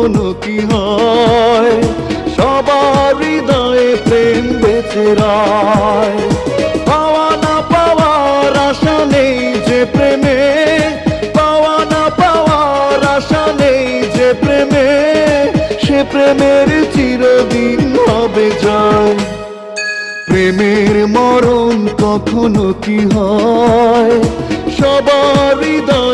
কখনো কি হয়, সবার হৃদয়ে প্রেম বেঁচে রয়। পাওয়া না পাওয়ার আশা নেই যে প্রেমে, পাওয়া না পাওয়ার আশা নেই যে প্রেমে, সে প্রেমের চিরদিন হবে জয়। প্রেমের মরণ কখনো কি হয়, সবার হৃদয়ে